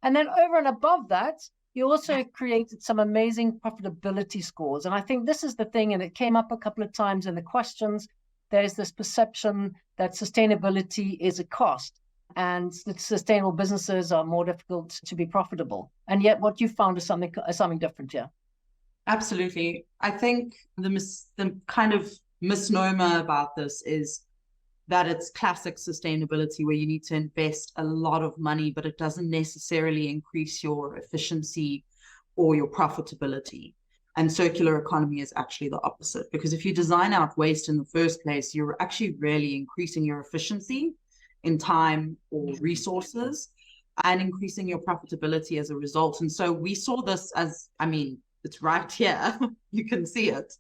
And then over and above that, you also created some amazing profitability scores. And I think this is the thing, and it came up a couple of times in the questions. There's this perception that sustainability is a cost and that sustainable businesses are more difficult to be profitable. And yet what you found is something different here. Absolutely. I think the kind of misnomer about this is that it's classic sustainability where you need to invest a lot of money, but it doesn't necessarily increase your efficiency or your profitability. And circular economy is actually the opposite, because if you design out waste in the first place, you're actually really increasing your efficiency in time or resources and increasing your profitability as a result. And so we saw this as, I mean, it's right here. You can see it.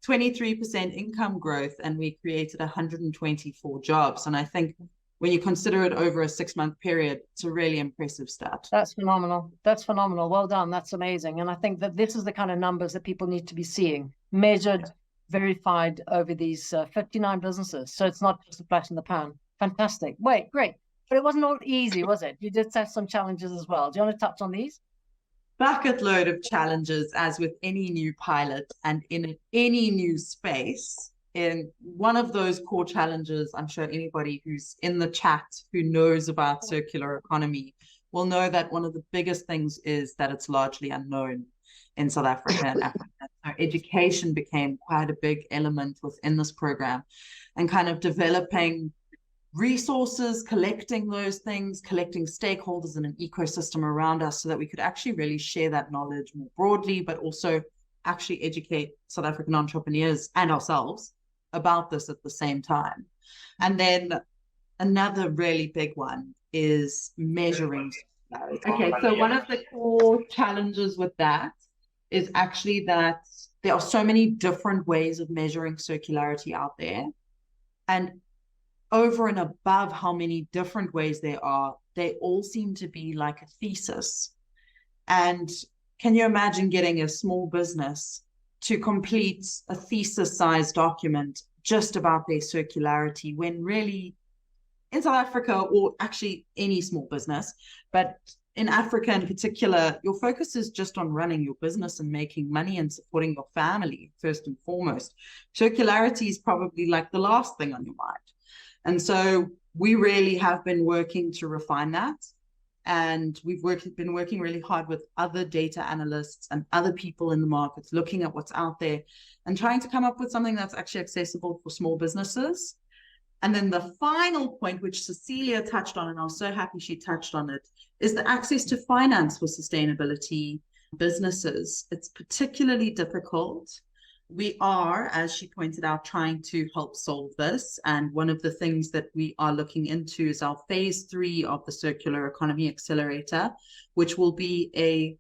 23% income growth, and we created 124 jobs. And I think when you consider it over a 6-month period, it's a really impressive stat. That's phenomenal. That's phenomenal. Well done. That's amazing. And I think that this is the kind of numbers that people need to be seeing, measured, verified over these 59 businesses. So it's not just a flash in the pan. Fantastic. Wait, great. But it wasn't all easy, was it? You did have some challenges as well. Do you want to touch on these? Bucket load of challenges, as with any new pilot and in any new space. In one of those core challenges, I'm sure anybody who's in the chat who knows about circular economy will know that one of the biggest things is that it's largely unknown in South Africa and Africa. So education became quite a big element within this program, and kind of developing resources, collecting those things, collecting stakeholders in an ecosystem around us so that we could actually really share that knowledge more broadly, but also actually educate South African entrepreneurs and ourselves about this at the same time. And then another really big one is measuring. Okay, so one of the core challenges with that is actually that there are so many different ways of measuring circularity out there. And over and above how many different ways there are, they all seem to be like a thesis. And can you imagine getting a small business to complete a thesis-sized document just about their circularity, when really in South Africa, or actually any small business, but in Africa in particular, your focus is just on running your business and making money and supporting your family first and foremost. Circularity is probably like the last thing on your mind. And so we really have been working to refine that. And we've been working really hard with other data analysts and other people in the markets, looking at what's out there and trying to come up with something that's actually accessible for small businesses. And then the final point, which Cecilia touched on, and I was so happy she touched on it, is the access to finance for sustainability businesses. It's particularly difficult. We are, as she pointed out, trying to help solve this. And one of the things that we are looking into is our phase 3 of the Circular Economy Accelerator, which will be a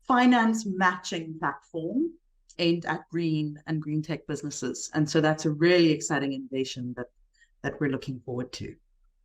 finance matching platform aimed at green and green tech businesses. And so that's a really exciting innovation that we're looking forward to.